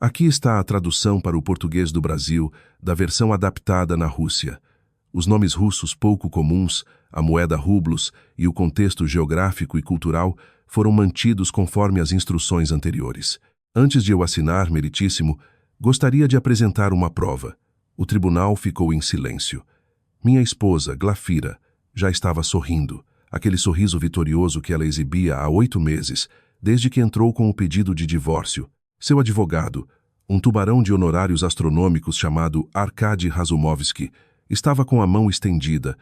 Aqui está a tradução para o português do Brasil da versão adaptada na Rússia. Os nomes russos pouco comuns, a moeda rublos e o contexto geográfico e cultural foram mantidos conforme as instruções anteriores. Antes de eu assinar, meritíssimo, gostaria de apresentar uma prova. O tribunal ficou em silêncio. Minha esposa, Glafira, já estava sorrindo, aquele sorriso vitorioso que ela exibia há 8 meses, desde que entrou com o pedido de divórcio. Seu advogado, um tubarão de honorários astronômicos chamado Arkady Razumovsky, estava com a mão estendida,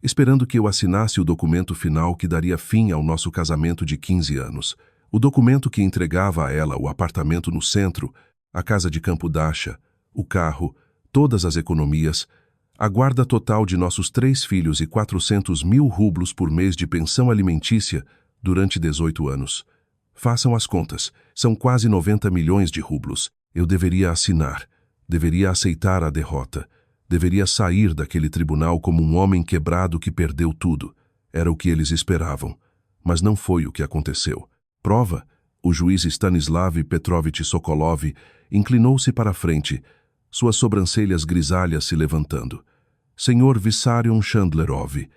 esperando que eu assinasse o documento final que daria fim ao nosso casamento de 15 anos. O documento que entregava a ela o apartamento no centro, a casa de campo Dasha, o carro, todas as economias, a guarda total de nossos 3 filhos e 400 mil rublos por mês de pensão alimentícia durante 18 anos. Façam as contas, são quase 90 milhões de rublos. Eu deveria assinar, deveria aceitar a derrota. Deveria sair daquele tribunal como um homem quebrado que perdeu tudo. Era o que eles esperavam. Mas não foi o que aconteceu. Prova? O juiz Stanislav Petrovich Sokolov inclinou-se para a frente, suas sobrancelhas grisalhas se levantando. Senhor Vissarion Chandlerov,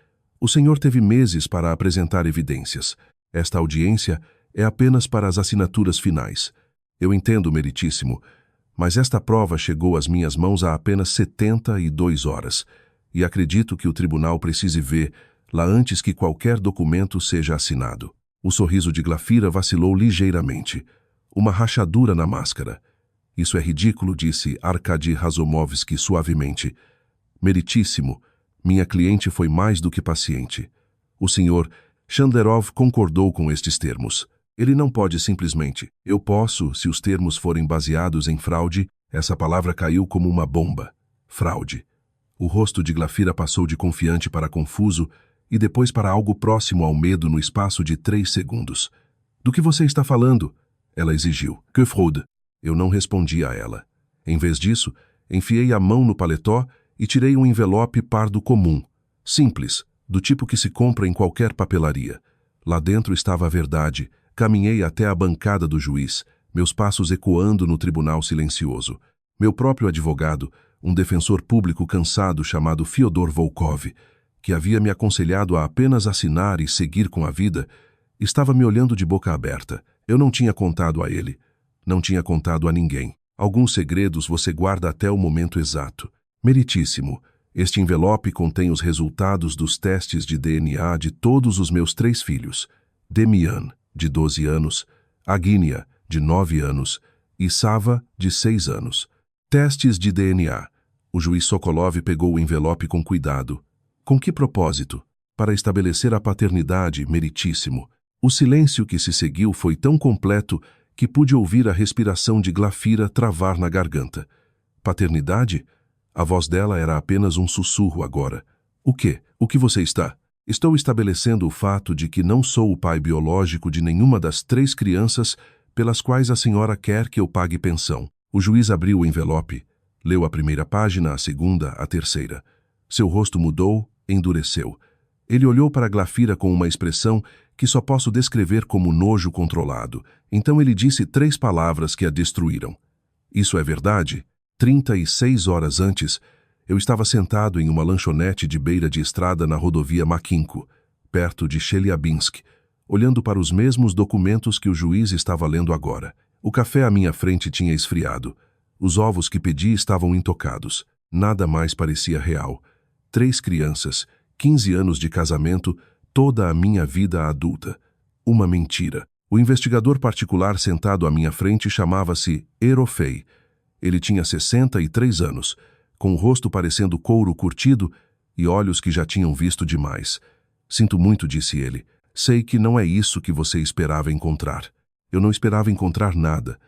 o senhor teve meses para apresentar evidências. Esta audiência é apenas para as assinaturas finais. Eu entendo, meritíssimo, mas esta prova chegou às minhas mãos há apenas 72 horas, e acredito que o tribunal precise ver lá antes que qualquer documento seja assinado. O sorriso de Glafira vacilou ligeiramente. Uma rachadura na máscara. Isso é ridículo, disse Arkady Razumovsky suavemente. Meritíssimo, minha cliente foi mais do que paciente. O senhor Chandlerov concordou com estes termos. Ele não pode simplesmente. Eu posso, se os termos forem baseados em fraude. Essa palavra caiu como uma bomba. Fraude. O rosto de Glafira passou de confiante para confuso e depois para algo próximo ao medo no espaço de 3 segundos. Do que você está falando? Ela exigiu. Que fraude? Eu não respondi a ela. Em vez disso, enfiei a mão no paletó e tirei um envelope pardo comum, simples, do tipo que se compra em qualquer papelaria. Lá dentro estava a verdade. Caminhei até a bancada do juiz, meus passos ecoando no tribunal silencioso. Meu próprio advogado, um defensor público cansado chamado Fyodor Volkov, que havia me aconselhado a apenas assinar e seguir com a vida, estava me olhando de boca aberta. Eu não tinha contado a ele. Não tinha contado a ninguém. Alguns segredos você guarda até o momento exato. Meritíssimo, este envelope contém os resultados dos testes de DNA de todos os meus 3 filhos. Demian, de 12 anos, Agnia, de 9 anos, e Sava, de 6 anos. Testes de DNA. O juiz Sokolov pegou o envelope com cuidado. Com que propósito? Para estabelecer a paternidade, meritíssimo. O silêncio que se seguiu foi tão completo que pude ouvir a respiração de Glafira travar na garganta. Paternidade? A voz dela era apenas um sussurro agora. O quê? O que você está? Estou estabelecendo o fato de que não sou o pai biológico de nenhuma das 3 crianças pelas quais a senhora quer que eu pague pensão. O juiz abriu o envelope, leu a primeira página, a segunda, a terceira. Seu rosto mudou, endureceu. Ele olhou para Glafira com uma expressão que só posso descrever como nojo controlado. Então ele disse 3 palavras que a destruíram. Isso é verdade? 36 horas antes, eu estava sentado em uma lanchonete de beira de estrada na rodovia Makinko, perto de Chelyabinsk, olhando para os mesmos documentos que o juiz estava lendo agora. O café à minha frente tinha esfriado. Os ovos que pedi estavam intocados. Nada mais parecia real. 3 crianças, 15 anos de casamento, toda a minha vida adulta. Uma mentira. O investigador particular sentado à minha frente chamava-se Erofei. Ele tinha 63 anos, com o rosto parecendo couro curtido e olhos que já tinham visto demais. Sinto muito, disse ele. Sei que não é isso que você esperava encontrar. Eu não esperava encontrar nada.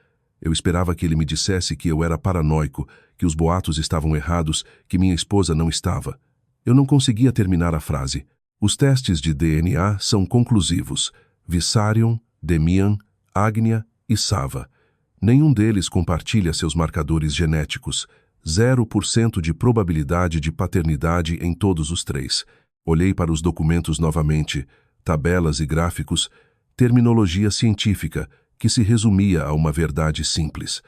Eu esperava que ele me dissesse que eu era paranoico, que os boatos estavam errados, que minha esposa não estava. Eu não conseguia terminar a frase. Os testes de DNA são conclusivos. Vissarion, Demian, Agnia e Sava. Nenhum deles compartilha seus marcadores genéticos. 0% de probabilidade de paternidade em todos os 3. Olhei para os documentos novamente, tabelas e gráficos, terminologia científica que se resumia a uma verdade simples.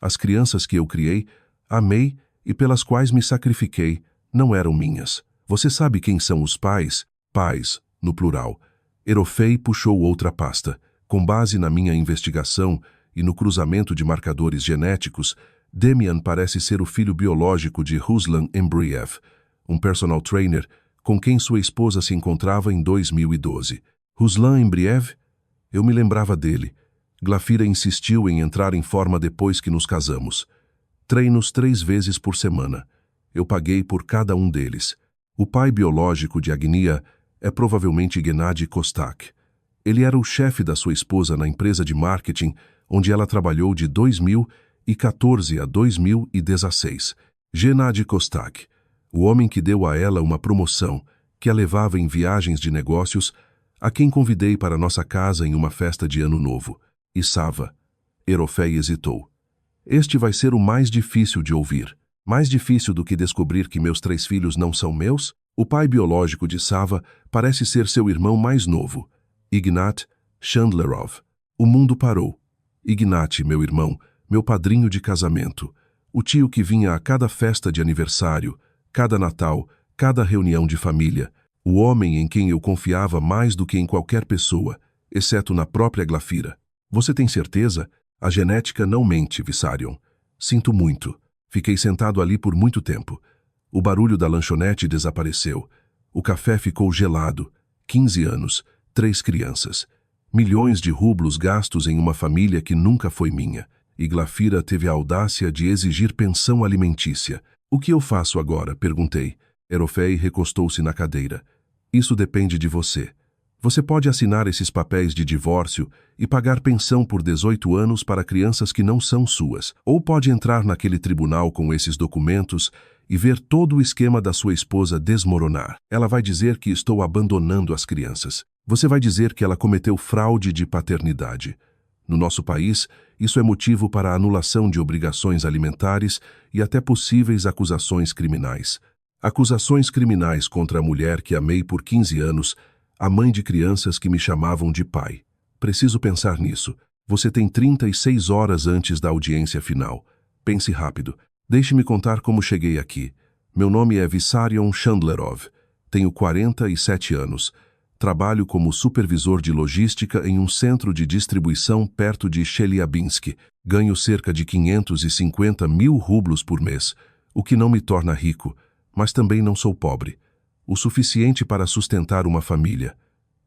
As crianças que eu criei, amei e pelas quais me sacrifiquei, não eram minhas. Você sabe quem são os pais? Pais, no plural. Erofei puxou outra pasta. Com base na minha investigação e no cruzamento de marcadores genéticos, Demian parece ser o filho biológico de Ruslan Embriev, um personal trainer com quem sua esposa se encontrava em 2012. Ruslan Embriev? Eu me lembrava dele. Glafira insistiu em entrar em forma depois que nos casamos. Treinos 3 vezes por semana. Eu paguei por cada um deles. O pai biológico de Agnia é provavelmente Gennady Kostak. Ele era o chefe da sua esposa na empresa de marketing, onde ela trabalhou de 2014 a 2016. Gennady Kostak, o homem que deu a ela uma promoção, que a levava em viagens de negócios, a quem convidei para nossa casa em uma festa de Ano Novo. E Sava. Erofei hesitou. Este vai ser o mais difícil de ouvir. Mais difícil do que descobrir que meus 3 filhos não são meus? O pai biológico de Sava parece ser seu irmão mais novo, Ignat Chandlerov. O mundo parou. Ignat, meu irmão, meu padrinho de casamento, o tio que vinha a cada festa de aniversário, cada Natal, cada reunião de família, o homem em quem eu confiava mais do que em qualquer pessoa, exceto na própria Glafira. Você tem certeza? A genética não mente, Vissarion. Sinto muito. Fiquei sentado ali por muito tempo. O barulho da lanchonete desapareceu. O café ficou gelado. 15 anos, 3 crianças. Milhões de rublos gastos em uma família que nunca foi minha. E Glafira teve a audácia de exigir pensão alimentícia. O que eu faço agora? Perguntei. Erofei recostou-se na cadeira. Isso depende de você. Você pode assinar esses papéis de divórcio e pagar pensão por 18 anos para crianças que não são suas, ou pode entrar naquele tribunal com esses documentos e ver todo o esquema da sua esposa desmoronar. Ela vai dizer que estou abandonando as crianças. Você vai dizer que ela cometeu fraude de paternidade. No nosso país, isso é motivo para a anulação de obrigações alimentares e até possíveis acusações criminais. Acusações criminais contra a mulher que amei por 15 anos, a mãe de crianças que me chamavam de pai. Preciso pensar nisso. Você tem 36 horas antes da audiência final. Pense rápido. Deixe-me contar como cheguei aqui. Meu nome é Vissarion Chandlerov. Tenho 47 anos. Trabalho como supervisor de logística em um centro de distribuição perto de Chelyabinsk. Ganho cerca de 550 mil rublos por mês, o que não me torna rico, mas também não sou pobre. O suficiente para sustentar uma família.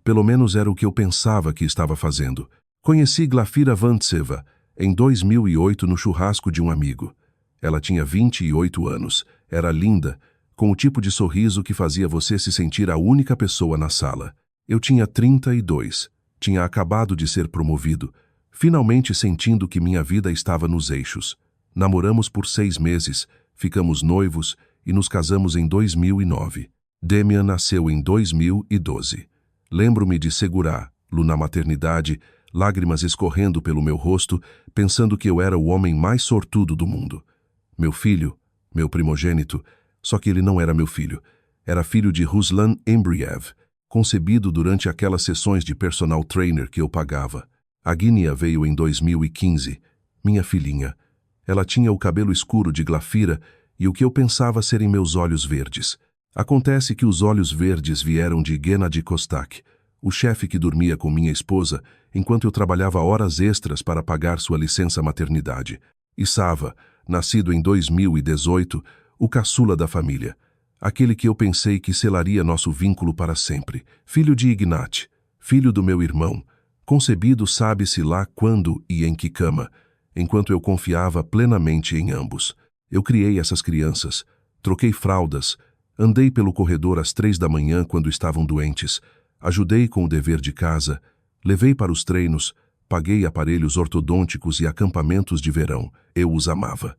Pelo menos era o que eu pensava que estava fazendo. Conheci Glafira Vantseva em 2008 no churrasco de um amigo. Ela tinha 28 anos, era linda, com o tipo de sorriso que fazia você se sentir a única pessoa na sala. Eu tinha 32, tinha acabado de ser promovido, finalmente sentindo que minha vida estava nos eixos. Namoramos por 6 meses, ficamos noivos e nos casamos em 2009. Demian nasceu em 2012. Lembro-me de segurá-lo na maternidade, lágrimas escorrendo pelo meu rosto, pensando que eu era o homem mais sortudo do mundo. Meu filho, meu primogênito, só que ele não era meu filho. Era filho de Ruslan Embriev, concebido durante aquelas sessões de personal trainer que eu pagava. Agnia veio em 2015, minha filhinha. Ela tinha o cabelo escuro de Glafira e o que eu pensava serem meus olhos verdes. Acontece que os olhos verdes vieram de Gennady Kostak, o chefe que dormia com minha esposa enquanto eu trabalhava horas extras para pagar sua licença maternidade. E Sava, nascido em 2018, o caçula da família, aquele que eu pensei que selaria nosso vínculo para sempre, filho de Ignat, filho do meu irmão, concebido sabe-se lá quando e em que cama, enquanto eu confiava plenamente em ambos. Eu criei essas crianças, troquei fraldas, andei pelo corredor às 3 da manhã quando estavam doentes, ajudei com o dever de casa, levei para os treinos, paguei aparelhos ortodônticos e acampamentos de verão. Eu os amava.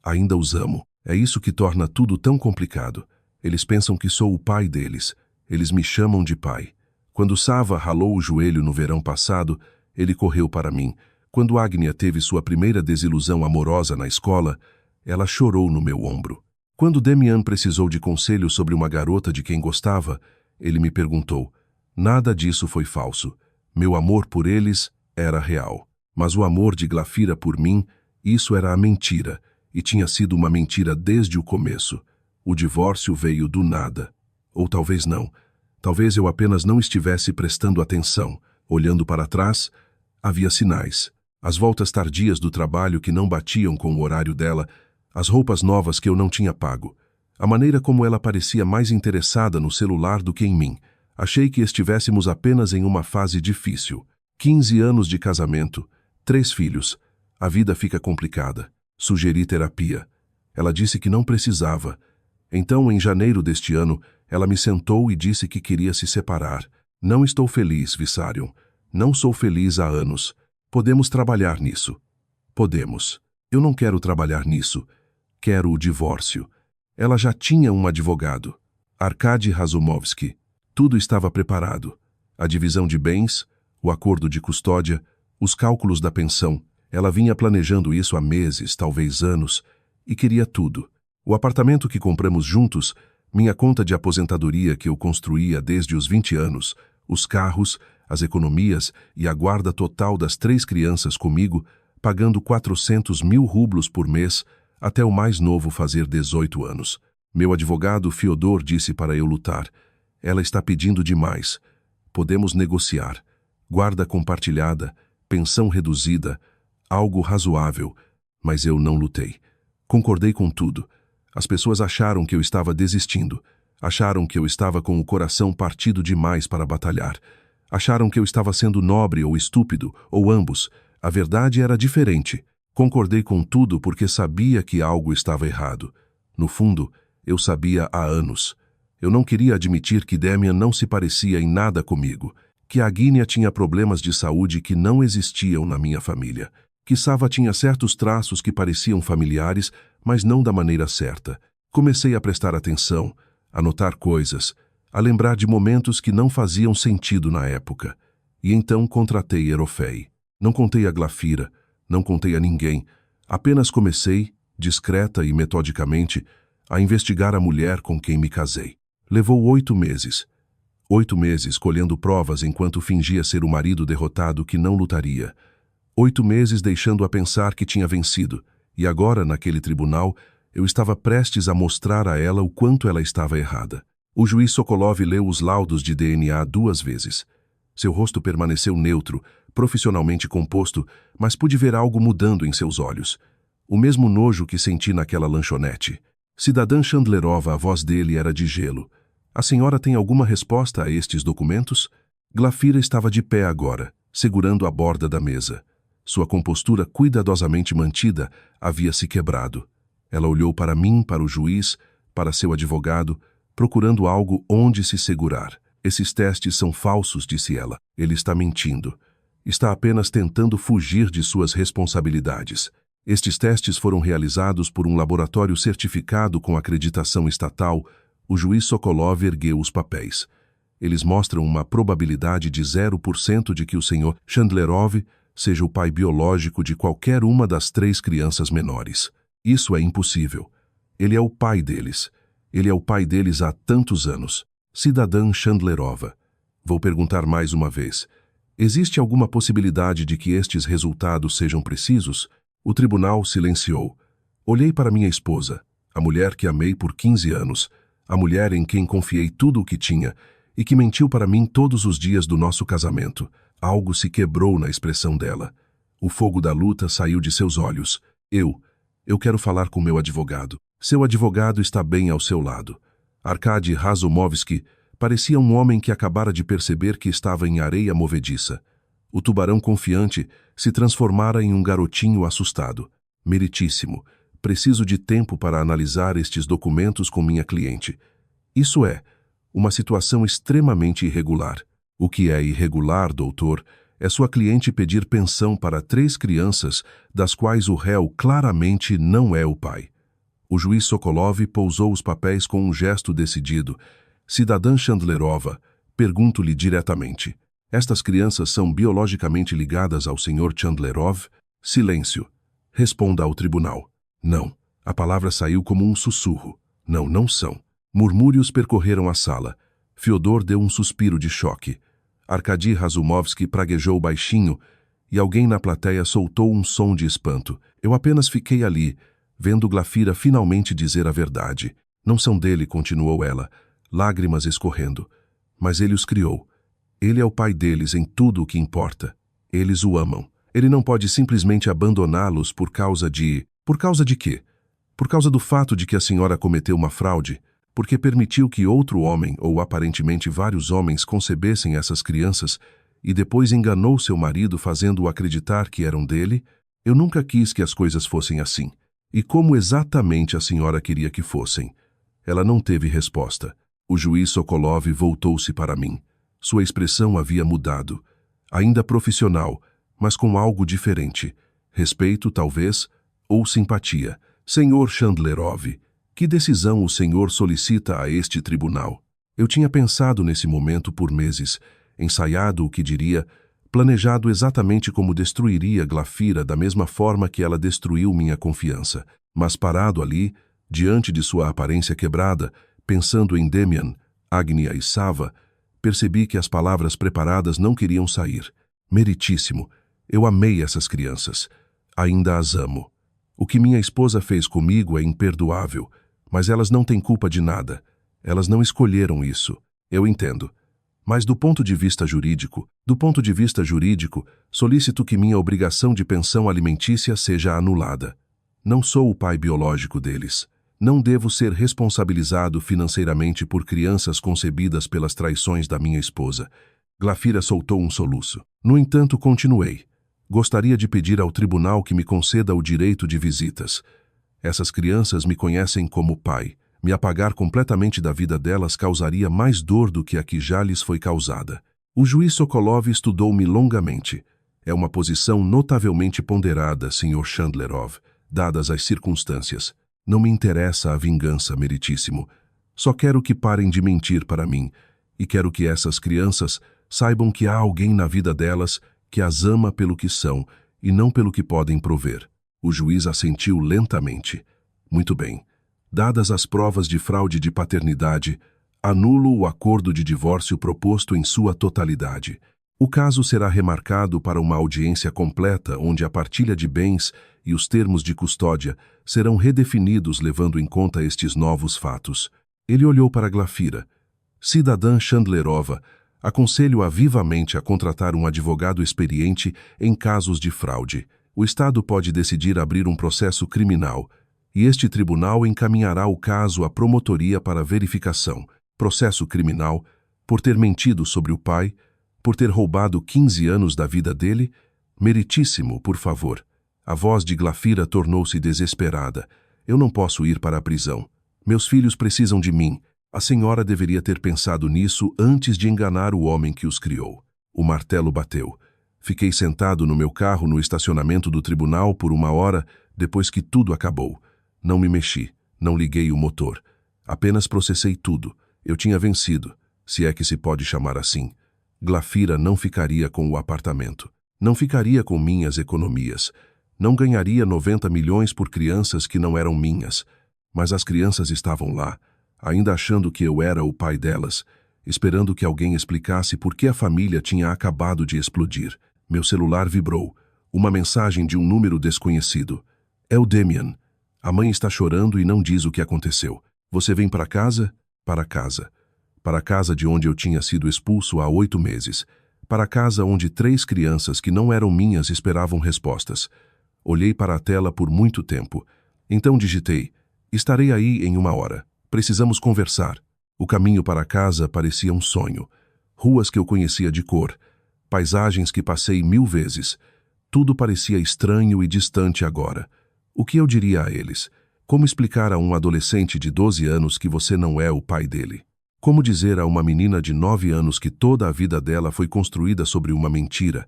Ainda os amo. É isso que torna tudo tão complicado. Eles pensam que sou o pai deles. Eles me chamam de pai. Quando Sava ralou o joelho no verão passado, ele correu para mim. Quando Agnia teve sua primeira desilusão amorosa na escola, ela chorou no meu ombro. Quando Demian precisou de conselho sobre uma garota de quem gostava, ele me perguntou. Nada disso foi falso. Meu amor por eles era real. Mas o amor de Glafira por mim Isso era a mentira, e tinha sido uma mentira desde o começo. O divórcio veio do nada. Ou talvez não. Talvez eu apenas não estivesse prestando atenção. Olhando para trás, havia sinais. As voltas tardias do trabalho que não batiam com o horário dela, as roupas novas que eu não tinha pago, a maneira como ela parecia mais interessada no celular do que em mim. Achei que estivéssemos apenas em uma fase difícil. 15 anos de casamento, 3 filhos. A vida fica complicada. Sugeri terapia. Ela disse que não precisava. Então, em janeiro deste ano, ela me sentou e disse que queria se separar. Não estou feliz, Vissarion. Não sou feliz há anos. Podemos trabalhar nisso. Podemos. Eu não quero trabalhar nisso. Quero o divórcio. Ela já tinha um advogado. Arkady Razumovsky. Tudo estava preparado. A divisão de bens, o acordo de custódia, os cálculos da pensão. Ela vinha planejando isso há meses, talvez anos, e queria tudo. O apartamento que compramos juntos, minha conta de aposentadoria que eu construía desde os 20 anos, os carros, as economias e a guarda total das 3 crianças comigo, pagando 400 mil rublos por mês, até o mais novo fazer 18 anos. Meu advogado Fyodor disse para eu lutar. Ela está pedindo demais. Podemos negociar. Guarda compartilhada, pensão reduzida, algo razoável, mas eu não lutei. Concordei com tudo. As pessoas acharam que eu estava desistindo. Acharam que eu estava com o coração partido demais para batalhar. Acharam que eu estava sendo nobre ou estúpido, ou ambos. A verdade era diferente. Concordei com tudo porque sabia que algo estava errado. No fundo, eu sabia há anos. Eu não queria admitir que Demian não se parecia em nada comigo, que a Agnia tinha problemas de saúde que não existiam na minha família, que Sava tinha certos traços que pareciam familiares, mas não da maneira certa. Comecei a prestar atenção, a notar coisas, a lembrar de momentos que não faziam sentido na época. E então contratei Erofei. Não contei a Glafira, não contei a ninguém. Apenas comecei, discreta e metodicamente, a investigar a mulher com quem me casei. Levou 8 meses. 8 meses colhendo provas enquanto fingia ser o marido derrotado que não lutaria. 8 meses deixando-a pensar que tinha vencido. E agora, naquele tribunal, eu estava prestes a mostrar a ela o quanto ela estava errada. O juiz Sokolov leu os laudos de DNA 2 vezes. Seu rosto permaneceu neutro, profissionalmente composto, mas pude ver algo mudando em seus olhos. O mesmo nojo que senti naquela lanchonete. Cidadã Chandlerova, a voz dele era de gelo. A senhora tem alguma resposta a estes documentos? Glafira estava de pé agora, segurando a borda da mesa. Sua compostura cuidadosamente mantida havia se quebrado. Ela olhou para mim, para o juiz, para seu advogado, procurando algo onde se segurar. Esses testes são falsos, disse ela. Ele está mentindo. Está apenas tentando fugir de suas responsabilidades. Estes testes foram realizados por um laboratório certificado com acreditação estatal. O juiz Sokolov ergueu os papéis. Eles mostram uma probabilidade de 0% de que o senhor Chandlerov seja o pai biológico de qualquer uma das 3 crianças menores. Isso é impossível. Ele é o pai deles. Ele é o pai deles há tantos anos. Cidadã Chandlerova. Vou perguntar mais uma vez. Existe alguma possibilidade de que estes resultados sejam precisos? O tribunal silenciou. Olhei para minha esposa, a mulher que amei por 15 anos, a mulher em quem confiei tudo o que tinha e que mentiu para mim todos os dias do nosso casamento. Algo se quebrou na expressão dela. O fogo da luta saiu de seus olhos. Eu quero falar com meu advogado. Seu advogado está bem ao seu lado. Arkady Razumovsky parecia um homem que acabara de perceber que estava em areia movediça. O tubarão confiante se transformara em um garotinho assustado. Meritíssimo. Preciso de tempo para analisar estes documentos com minha cliente. Isso é, uma situação extremamente irregular. O que é irregular, doutor, é sua cliente pedir pensão para 3 crianças, das quais o réu claramente não é o pai. O juiz Sokolov pousou os papéis com um gesto decidido. Cidadã Chandlerova, pergunto-lhe diretamente. Estas crianças são biologicamente ligadas ao Sr. Chandlerov? Silêncio. Responda ao tribunal. Não. A palavra saiu como um sussurro. Não, não são. Murmúrios percorreram a sala. Fyodor deu um suspiro de choque. Arkady Razumovsky praguejou baixinho e alguém na plateia soltou um som de espanto. Eu apenas fiquei ali, vendo Glafira finalmente dizer a verdade. Não são dele, continuou ela, lágrimas escorrendo. Mas ele os criou. Ele é o pai deles em tudo o que importa. Eles o amam. Ele não pode simplesmente abandoná-los por causa de... Por causa de quê? Por causa do fato de que a senhora cometeu uma fraude, porque permitiu que outro homem, ou aparentemente vários homens, concebessem essas crianças e depois enganou seu marido fazendo-o acreditar que eram dele. Eu nunca quis que as coisas fossem assim. E como exatamente a senhora queria que fossem? Ela não teve resposta. O juiz Sokolov voltou-se para mim. Sua expressão havia mudado. Ainda profissional, mas com algo diferente. Respeito, talvez, ou simpatia. Senhor Chandlerov, que decisão o senhor solicita a este tribunal? Eu tinha pensado nesse momento por meses, ensaiado o que diria, planejado exatamente como destruiria Glafira da mesma forma que ela destruiu minha confiança. Mas parado ali, diante de sua aparência quebrada, pensando em Demian, Agnia e Sava, percebi que as palavras preparadas não queriam sair. Meritíssimo, eu amei essas crianças. Ainda as amo. O que minha esposa fez comigo é imperdoável, mas elas não têm culpa de nada. Elas não escolheram isso. Eu entendo. Mas do ponto de vista jurídico, solicito que minha obrigação de pensão alimentícia seja anulada. Não sou o pai biológico deles. Não devo ser responsabilizado financeiramente por crianças concebidas pelas traições da minha esposa. Glafira soltou um soluço. No entanto, continuei. Gostaria de pedir ao tribunal que me conceda o direito de visitas. Essas crianças me conhecem como pai. Me apagar completamente da vida delas causaria mais dor do que a que já lhes foi causada. O juiz Sokolov estudou-me longamente. É uma posição notavelmente ponderada, Sr. Chandlerov, dadas as circunstâncias. Não me interessa a vingança, meritíssimo. Só quero que parem de mentir para mim, e quero que essas crianças saibam que há alguém na vida delas que as ama pelo que são e não pelo que podem prover. O juiz assentiu lentamente. Muito bem. Dadas as provas de fraude de paternidade, anulo o acordo de divórcio proposto em sua totalidade. O caso será remarcado para uma audiência completa onde a partilha de bens e os termos de custódia serão redefinidos levando em conta estes novos fatos. Ele olhou para Glafira. Cidadã Chandlerova, aconselho-a vivamente a contratar um advogado experiente em casos de fraude. O Estado pode decidir abrir um processo criminal, e este tribunal encaminhará o caso à promotoria para verificação. Processo criminal, por ter mentido sobre o pai, por ter roubado 15 anos da vida dele? Meritíssimo, por favor. A voz de Glafira tornou-se desesperada. Eu não posso ir para a prisão. Meus filhos precisam de mim. A senhora deveria ter pensado nisso antes de enganar o homem que os criou. O martelo bateu. Fiquei sentado no meu carro no estacionamento do tribunal por 1 hora depois que tudo acabou. Não me mexi, não liguei o motor. Apenas processei tudo. Eu tinha vencido, se é que se pode chamar assim. Glafira não ficaria com o apartamento. Não ficaria com minhas economias. Não ganharia 90 milhões por crianças que não eram minhas. Mas as crianças estavam lá, ainda achando que eu era o pai delas, esperando que alguém explicasse por que a família tinha acabado de explodir. Meu celular vibrou. Uma mensagem de um número desconhecido. É o Demian. A mãe está chorando e não diz o que aconteceu. Você vem para casa? Para casa. Para a casa de onde eu tinha sido expulso há 8 meses. Para a casa onde 3 crianças que não eram minhas esperavam respostas. Olhei para a tela por muito tempo. Então digitei: estarei aí em 1 hora. Precisamos conversar. O caminho para casa parecia um sonho. Ruas que eu conhecia de cor. Paisagens que passei 1000 vezes. Tudo parecia estranho e distante agora. O que eu diria a eles? Como explicar a um adolescente de 12 anos que você não é o pai dele? Como dizer a uma menina de 9 anos que toda a vida dela foi construída sobre uma mentira?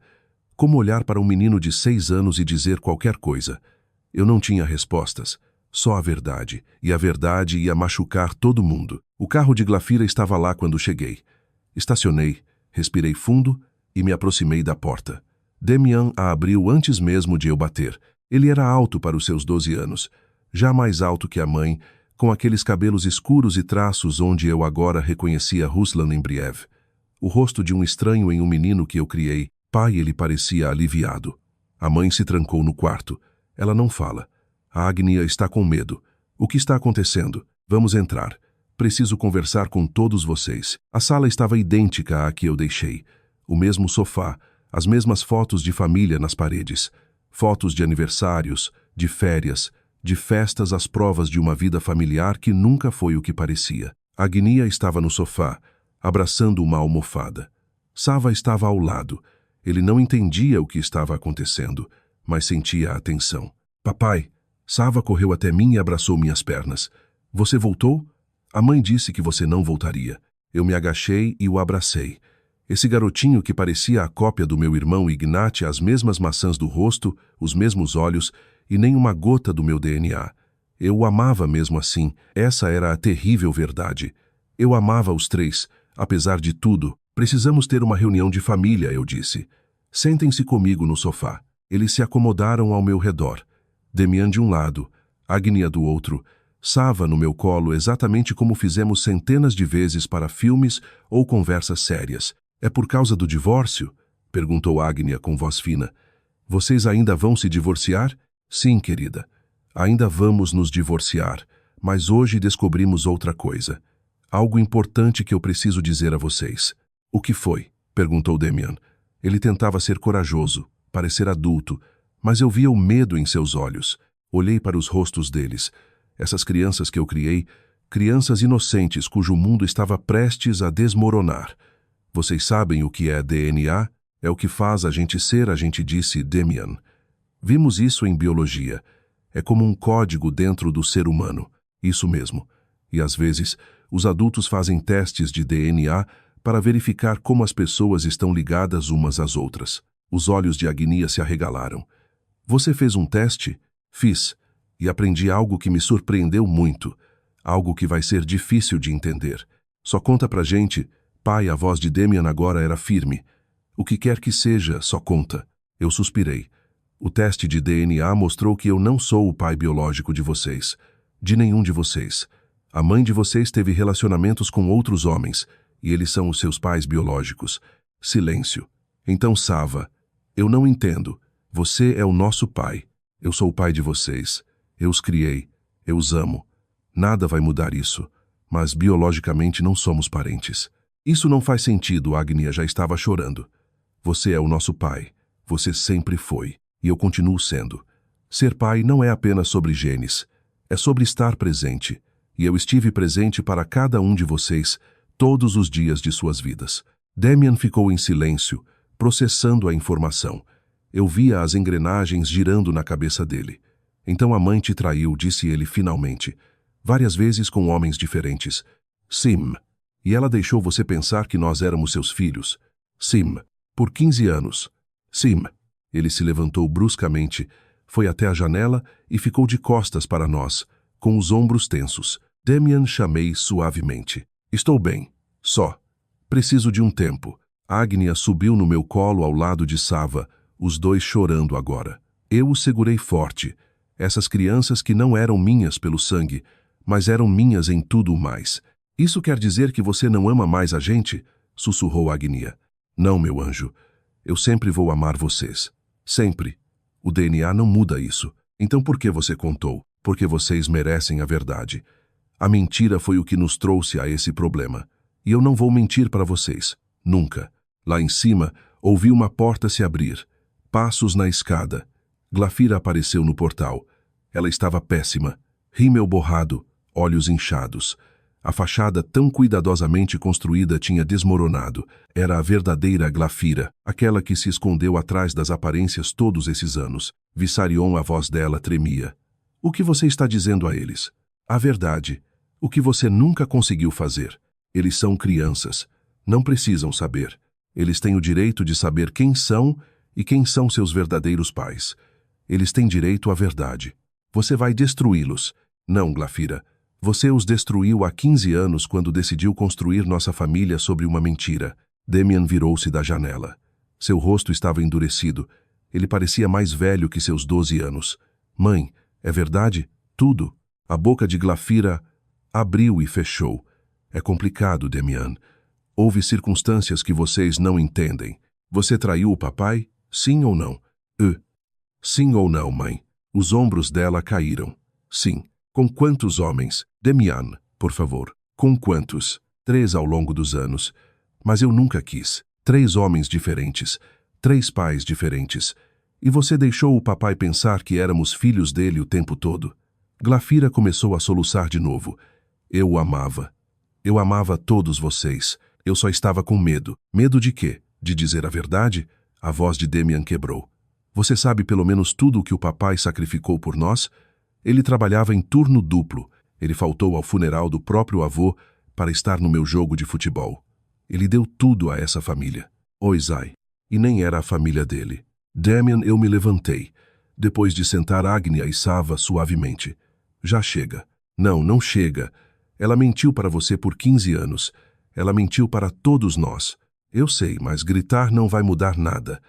Como olhar para um menino de 6 anos e dizer qualquer coisa? Eu não tinha respostas, só a verdade, e a verdade ia machucar todo mundo. O carro de Glafira estava lá quando cheguei. Estacionei, respirei fundo e me aproximei da porta. Demian a abriu antes mesmo de eu bater. Ele era alto para os seus 12 anos, já mais alto que a mãe, com aqueles cabelos escuros e traços onde eu agora reconhecia Ruslan Embriev. O rosto de um estranho em um menino que eu criei. Pai, ele parecia aliviado. A mãe se trancou no quarto. Ela não fala. A Agnia está com medo. O que está acontecendo? Vamos entrar. Preciso conversar com todos vocês. A sala estava idêntica à que eu deixei. O mesmo sofá, as mesmas fotos de família nas paredes. Fotos de aniversários, de férias, de festas às provas de uma vida familiar que nunca foi o que parecia. Agnia estava no sofá, abraçando uma almofada. Sava estava ao lado. Ele não entendia o que estava acontecendo, mas sentia a atenção. Papai, Sava correu até mim e abraçou minhas pernas. Você voltou? A mãe disse que você não voltaria. Eu me agachei e o abracei. Esse garotinho que parecia a cópia do meu irmão Ignati, as mesmas maçãs do rosto, os mesmos olhos e nem uma gota do meu DNA. Eu o amava mesmo assim, essa era a terrível verdade. Eu amava os três, apesar de tudo. Precisamos ter uma reunião de família, eu disse. Sentem-se comigo no sofá. Eles se acomodaram ao meu redor. Demian de um lado, Agnia do outro, Sava no meu colo exatamente como fizemos centenas de vezes para filmes ou conversas sérias. É por causa do divórcio? Perguntou Agnia com voz fina. Vocês ainda vão se divorciar? Sim, querida. Ainda vamos nos divorciar, mas hoje descobrimos outra coisa. Algo importante que eu preciso dizer a vocês. O que foi? Perguntou Demian. Ele tentava ser corajoso, parecer adulto, mas eu via o medo em seus olhos. Olhei para os rostos deles. Essas crianças que eu criei, crianças inocentes cujo mundo estava prestes a desmoronar. Vocês sabem o que é DNA? É o que faz a gente ser, a gente disse, Demian. Vimos isso em biologia. É como um código dentro do ser humano. Isso mesmo. E às vezes, os adultos fazem testes de DNA para verificar como as pessoas estão ligadas umas às outras. Os olhos de Agnia se arregalaram. Você fez um teste? Fiz. E aprendi algo que me surpreendeu muito. Algo que vai ser difícil de entender. Só conta pra gente. Pai, a voz de Demian agora era firme. O que quer que seja, só conta. Eu suspirei. O teste de DNA mostrou que eu não sou o pai biológico de vocês. De nenhum de vocês. A mãe de vocês teve relacionamentos com outros homens, e eles são os seus pais biológicos. Silêncio. Então, Sava, eu não entendo. Você é o nosso pai. Eu sou o pai de vocês. Eu os criei. Eu os amo. Nada vai mudar isso. Mas biologicamente não somos parentes. Isso não faz sentido, Agnia já estava chorando. Você é o nosso pai. Você sempre foi. E eu continuo sendo. Ser pai não é apenas sobre genes. É sobre estar presente. E eu estive presente para cada um de vocês todos os dias de suas vidas. Demian ficou em silêncio, processando a informação. Eu via as engrenagens girando na cabeça dele. Então a mãe te traiu, disse ele finalmente. Várias vezes com homens diferentes. Sim. E ela deixou você pensar que nós éramos seus filhos. Sim. Por 15 anos. Sim. Ele se levantou bruscamente, foi até a janela e ficou de costas para nós, com os ombros tensos. Demian, chamei suavemente. Estou bem. Só. Preciso de um tempo. Agnia subiu no meu colo ao lado de Sava, os dois chorando agora. Eu o segurei forte. Essas crianças que não eram minhas pelo sangue, mas eram minhas em tudo mais. Isso quer dizer que você não ama mais a gente? Sussurrou Agnia. Não, meu anjo. Eu sempre vou amar vocês. Sempre. O DNA não muda isso. Então por que você contou? Porque vocês merecem a verdade. A mentira foi o que nos trouxe a esse problema. E eu não vou mentir para vocês. Nunca. Lá em cima, ouvi uma porta se abrir. Passos na escada. Glafira apareceu no portal. Ela estava péssima. Rímel borrado, olhos inchados. A fachada tão cuidadosamente construída tinha desmoronado. Era a verdadeira Glafira, aquela que se escondeu atrás das aparências todos esses anos. Vissarion, a voz dela tremia. O que você está dizendo a eles? A verdade. O que você nunca conseguiu fazer. Eles são crianças. Não precisam saber. Eles têm o direito de saber quem são e quem são seus verdadeiros pais. Eles têm direito à verdade. Você vai destruí-los. Não, Glafira. Você os destruiu há 15 anos quando decidiu construir nossa família sobre uma mentira. Demian virou-se da janela. Seu rosto estava endurecido. Ele parecia mais velho que seus 12 anos. Mãe, é verdade? Tudo. A boca de Glafira abriu e fechou. É complicado, Demian. Houve circunstâncias que vocês não entendem. Você traiu o papai? Sim ou não? Sim ou não, mãe? Os ombros dela caíram. Sim. Com quantos homens? Demian, por favor. Com quantos? 3 ao longo dos anos. Mas eu nunca quis. 3 homens diferentes. 3 pais diferentes. E você deixou o papai pensar que éramos filhos dele o tempo todo. Glafira começou a soluçar de novo. Eu o amava. Eu amava todos vocês. Eu só estava com medo. Medo de quê? De dizer a verdade? A voz de Demian quebrou. Você sabe pelo menos tudo o que o papai sacrificou por nós? Ele trabalhava em turno duplo. Ele faltou ao funeral do próprio avô para estar no meu jogo de futebol. Ele deu tudo a essa família. Oisai. E nem era a família dele. Demian, eu me levantei, depois de sentar Agnia e Sava suavemente. Já chega. Não, não chega. Ela mentiu para você por 15 anos. Ela mentiu para todos nós. Eu sei, mas gritar não vai mudar nada.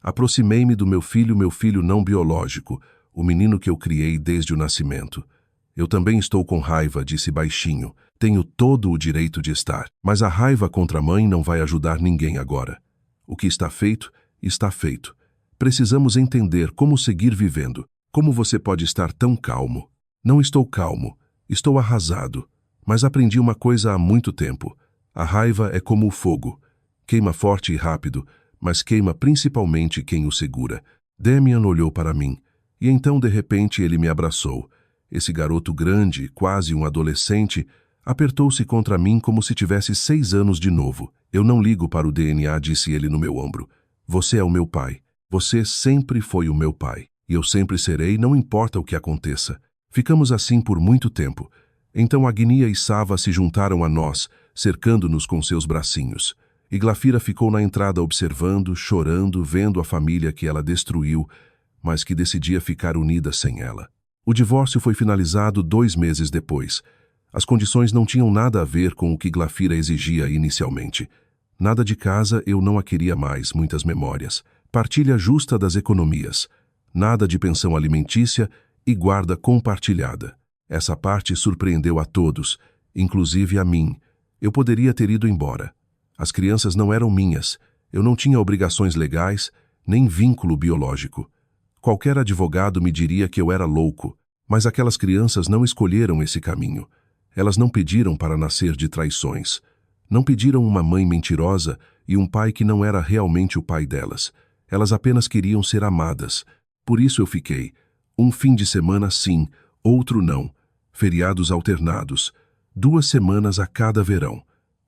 Aproximei-me do meu filho não biológico, o menino que eu criei desde o nascimento. Eu também estou com raiva, disse baixinho. Tenho todo o direito de estar. Mas a raiva contra a mãe não vai ajudar ninguém agora. O que está feito, está feito. Precisamos entender como seguir vivendo. Como você pode estar tão calmo? Não estou calmo. Estou arrasado. Mas aprendi uma coisa há muito tempo. A raiva é como o fogo. Queima forte e rápido, mas queima principalmente quem o segura. Demian olhou para mim. E então, de repente, ele me abraçou. Esse garoto grande, quase um adolescente, apertou-se contra mim como se tivesse 6 anos de novo. Eu não ligo para o DNA, disse ele no meu ombro. Você é o meu pai. Você sempre foi o meu pai. E eu sempre serei, não importa o que aconteça. Ficamos assim por muito tempo. Então Agnia e Sava se juntaram a nós, cercando-nos com seus bracinhos. E Glafira ficou na entrada observando, chorando, vendo a família que ela destruiu, mas que decidia ficar unida sem ela. O divórcio foi finalizado 2 meses depois. As condições não tinham nada a ver com o que Glafira exigia inicialmente. Nada de casa, eu não a queria mais, muitas memórias. Partilha justa das economias. Nada de pensão alimentícia e guarda compartilhada. Essa parte surpreendeu a todos, inclusive a mim. Eu poderia ter ido embora. As crianças não eram minhas. Eu não tinha obrigações legais, nem vínculo biológico. Qualquer advogado me diria que eu era louco, mas aquelas crianças não escolheram esse caminho. Elas não pediram para nascer de traições. Não pediram uma mãe mentirosa e um pai que não era realmente o pai delas. Elas apenas queriam ser amadas. Por isso eu fiquei. Um fim de semana sim, outro não. Feriados alternados. 2 semanas a cada verão.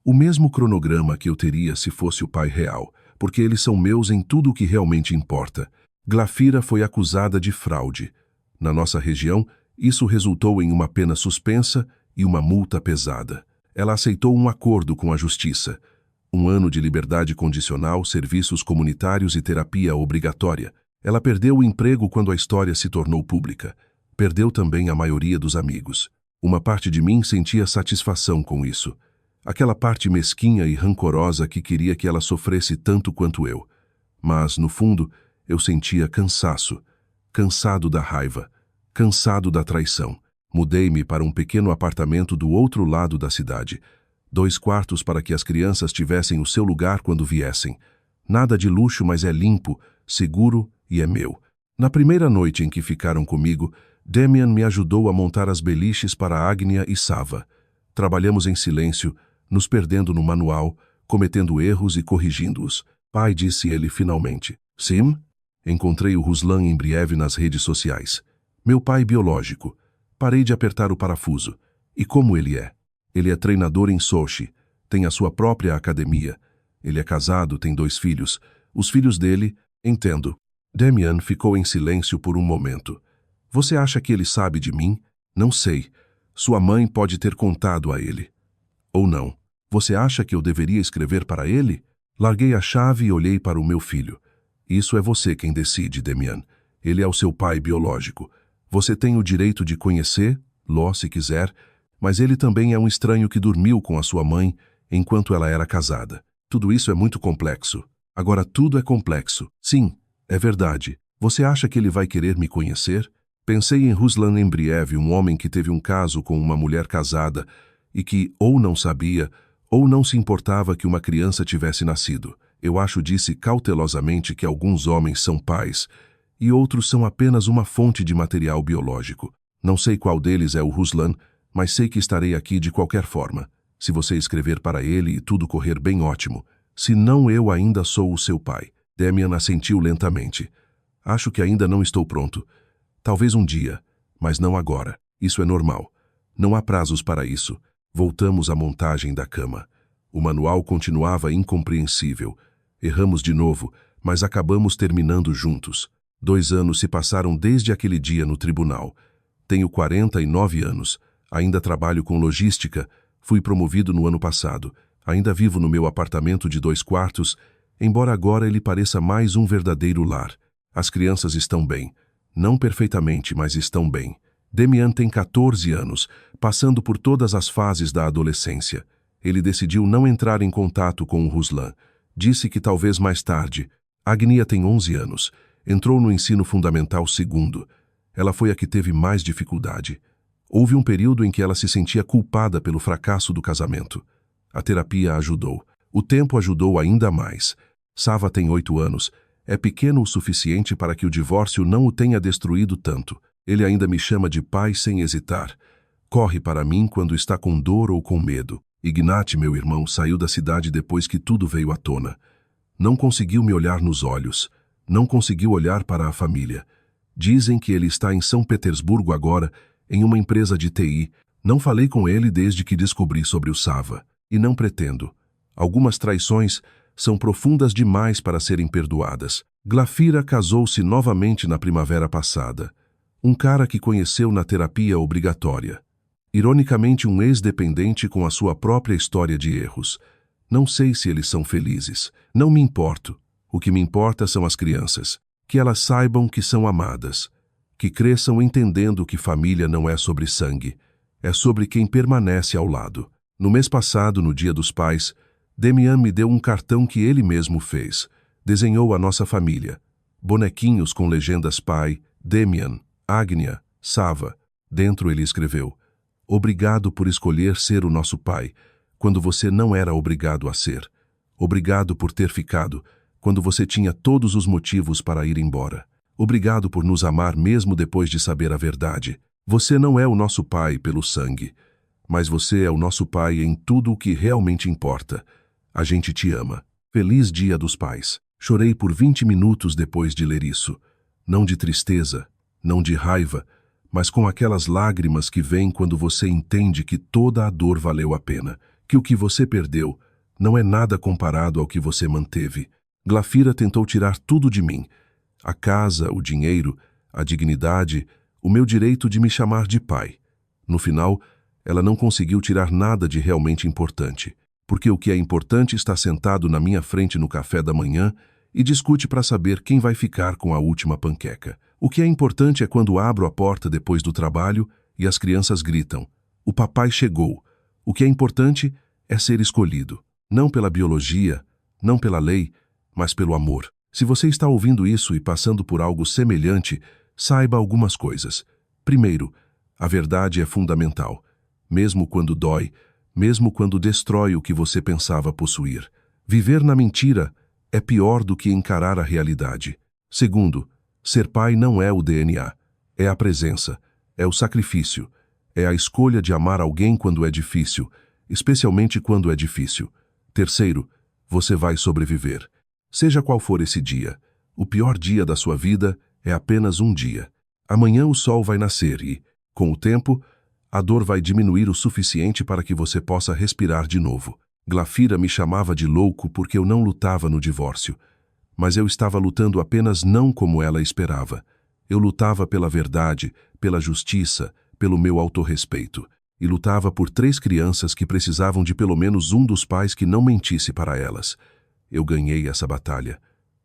O mesmo cronograma que eu teria se fosse o pai real, porque eles são meus em tudo o que realmente importa. Glafira foi acusada de fraude. Na nossa região, isso resultou em uma pena suspensa e uma multa pesada. Ela aceitou um acordo com a justiça. 1 ano de liberdade condicional, serviços comunitários e terapia obrigatória. Ela perdeu o emprego quando a história se tornou pública. Perdeu também a maioria dos amigos. Uma parte de mim sentia satisfação com isso. Aquela parte mesquinha e rancorosa que queria que ela sofresse tanto quanto eu. Mas, no fundo, eu sentia cansaço. Cansado da raiva. Cansado da traição. Mudei-me para um pequeno apartamento do outro lado da cidade. 2 quartos para que as crianças tivessem o seu lugar quando viessem. Nada de luxo, mas é limpo, seguro e é meu. Na primeira noite em que ficaram comigo, Demian me ajudou a montar as beliches para Agnia e Sava. Trabalhamos em silêncio, nos perdendo no manual, cometendo erros e corrigindo-os. Pai, disse ele finalmente. Sim? Encontrei o Ruslan Embriev nas redes sociais. Meu pai biológico. Parei de apertar o parafuso. E como ele é? Ele é treinador em Sochi. Tem a sua própria academia. Ele é casado, tem 2 filhos. Os filhos dele, entendo. Demian ficou em silêncio por um momento. Você acha que ele sabe de mim? Não sei. Sua mãe pode ter contado a ele. Ou não. Você acha que eu deveria escrever para ele? Larguei a chave e olhei para o meu filho. Isso é você quem decide, Demian. Ele é o seu pai biológico. Você tem o direito de conhecer, Ló, se quiser, mas ele também é um estranho que dormiu com a sua mãe enquanto ela era casada. Tudo isso é muito complexo. Agora tudo é complexo. Sim, é verdade. Você acha que ele vai querer me conhecer? Pensei em Ruslan Embriev, um homem que teve um caso com uma mulher casada e que ou não sabia ou não se importava que uma criança tivesse nascido. Eu acho, disse cautelosamente, que alguns homens são pais e outros são apenas uma fonte de material biológico. Não sei qual deles é o Ruslan, mas sei que estarei aqui de qualquer forma. Se você escrever para ele e tudo correr bem, ótimo. Se não, eu ainda sou o seu pai. Damian assentiu lentamente. Acho que ainda não estou pronto. Talvez um dia, mas não agora. Isso é normal. Não há prazos para isso. Voltamos à montagem da cama. O manual continuava incompreensível. Erramos de novo, mas acabamos terminando juntos. 2 anos se passaram desde aquele dia no tribunal. Tenho 49 anos. Ainda trabalho com logística. Fui promovido no ano passado. Ainda vivo no meu apartamento de 2 quartos, embora agora ele pareça mais um verdadeiro lar. As crianças estão bem. Não perfeitamente, mas estão bem. Damian tem 14 anos, passando por todas as fases da adolescência. Ele decidiu não entrar em contato com o Ruslan. Disse que talvez mais tarde. Agnia tem 11 anos. Entrou no ensino fundamental segundo. Ela foi a que teve mais dificuldade. Houve um período em que ela se sentia culpada pelo fracasso do casamento. A terapia ajudou. O tempo ajudou ainda mais. Sava tem 8 anos. É pequeno o suficiente para que o divórcio não o tenha destruído tanto. Ele ainda me chama de pai sem hesitar. Corre para mim quando está com dor ou com medo. Ignat, meu irmão, saiu da cidade depois que tudo veio à tona. Não conseguiu me olhar nos olhos. Não conseguiu olhar para a família. Dizem que ele está em São Petersburgo agora, em uma empresa de TI. Não falei com ele desde que descobri sobre o Sava. E não pretendo. Algumas traições são profundas demais para serem perdoadas. Glafira casou-se novamente na primavera passada. Um cara que conheceu na terapia obrigatória. Ironicamente, um ex-dependente com a sua própria história de erros. Não sei se eles são felizes. Não me importo. O que me importa são as crianças. Que elas saibam que são amadas. Que cresçam entendendo que família não é sobre sangue. É sobre quem permanece ao lado. No mês passado, no Dia dos Pais, Damian me deu um cartão que ele mesmo fez. Desenhou a nossa família. Bonequinhos com legendas pai, Damian, Agnia, Sava. Dentro ele escreveu: "Obrigado por escolher ser o nosso pai, quando você não era obrigado a ser. Obrigado por ter ficado, quando você tinha todos os motivos para ir embora. Obrigado por nos amar mesmo depois de saber a verdade. Você não é o nosso pai pelo sangue, mas você é o nosso pai em tudo o que realmente importa. A gente te ama. Feliz Dia dos Pais." Chorei por 20 minutos depois de ler isso. Não de tristeza, não de raiva, mas com aquelas lágrimas que vêm quando você entende que toda a dor valeu a pena, que o que você perdeu não é nada comparado ao que você manteve. Glafira tentou tirar tudo de mim. A casa, o dinheiro, a dignidade, o meu direito de me chamar de pai. No final, ela não conseguiu tirar nada de realmente importante, porque o que é importante está sentado na minha frente no café da manhã e discute para saber quem vai ficar com a última panqueca. O que é importante é quando abro a porta depois do trabalho e as crianças gritam: "O papai chegou." O que é importante é ser escolhido, não pela biologia, não pela lei, mas pelo amor. Se você está ouvindo isso e passando por algo semelhante, saiba algumas coisas. Primeiro, a verdade é fundamental, mesmo quando dói, mesmo quando destrói o que você pensava possuir. Viver na mentira é pior do que encarar a realidade. Segundo, ser pai não é o DNA, é a presença, é o sacrifício, é a escolha de amar alguém quando é difícil, especialmente quando é difícil. Terceiro, você vai sobreviver. Seja qual for esse dia, o pior dia da sua vida é apenas um dia. Amanhã o sol vai nascer e, com o tempo, a dor vai diminuir o suficiente para que você possa respirar de novo. Glafira me chamava de louco porque eu não lutava no divórcio. Mas eu estava lutando apenas não como ela esperava. Eu lutava pela verdade, pela justiça, pelo meu autorrespeito. E lutava por 3 crianças que precisavam de pelo menos um dos pais que não mentisse para elas. Eu ganhei essa batalha.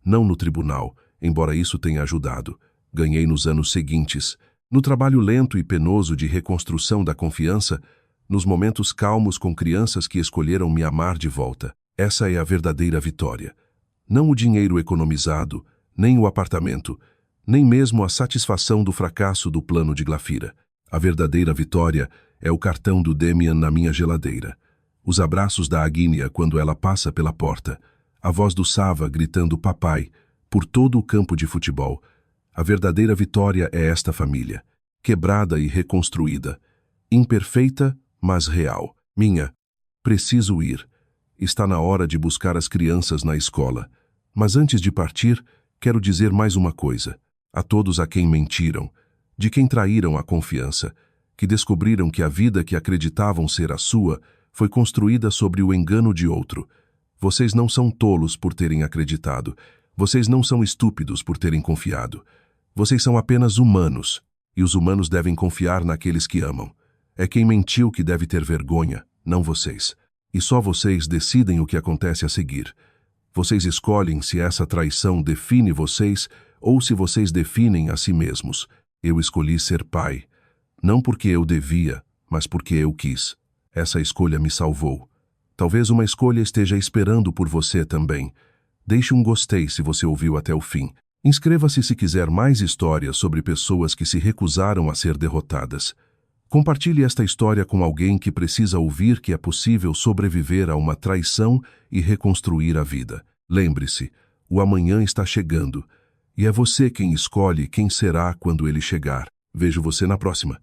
Não no tribunal, embora isso tenha ajudado. Ganhei nos anos seguintes. No trabalho lento e penoso de reconstrução da confiança, nos momentos calmos com crianças que escolheram me amar de volta. Essa é a verdadeira vitória. Não o dinheiro economizado, nem o apartamento, nem mesmo a satisfação do fracasso do plano de Glafira. A verdadeira vitória é o cartão do Damian na minha geladeira. Os abraços da Agnia quando ela passa pela porta. A voz do Sava gritando papai por todo o campo de futebol. A verdadeira vitória é esta família, quebrada e reconstruída, imperfeita, mas real. Minha, preciso ir. Está na hora de buscar as crianças na escola. Mas antes de partir, quero dizer mais uma coisa. A todos a quem mentiram, de quem traíram a confiança, que descobriram que a vida que acreditavam ser a sua foi construída sobre o engano de outro. Vocês não são tolos por terem acreditado. Vocês não são estúpidos por terem confiado. Vocês são apenas humanos, e os humanos devem confiar naqueles que amam. É quem mentiu que deve ter vergonha, não vocês. E só vocês decidem o que acontece a seguir. Vocês escolhem se essa traição define vocês ou se vocês definem a si mesmos. Eu escolhi ser pai. Não porque eu devia, mas porque eu quis. Essa escolha me salvou. Talvez uma escolha esteja esperando por você também. Deixe um gostei se você ouviu até o fim. Inscreva-se se quiser mais histórias sobre pessoas que se recusaram a ser derrotadas. Compartilhe esta história com alguém que precisa ouvir que é possível sobreviver a uma traição e reconstruir a vida. Lembre-se, o amanhã está chegando, e é você quem escolhe quem será quando ele chegar. Vejo você na próxima.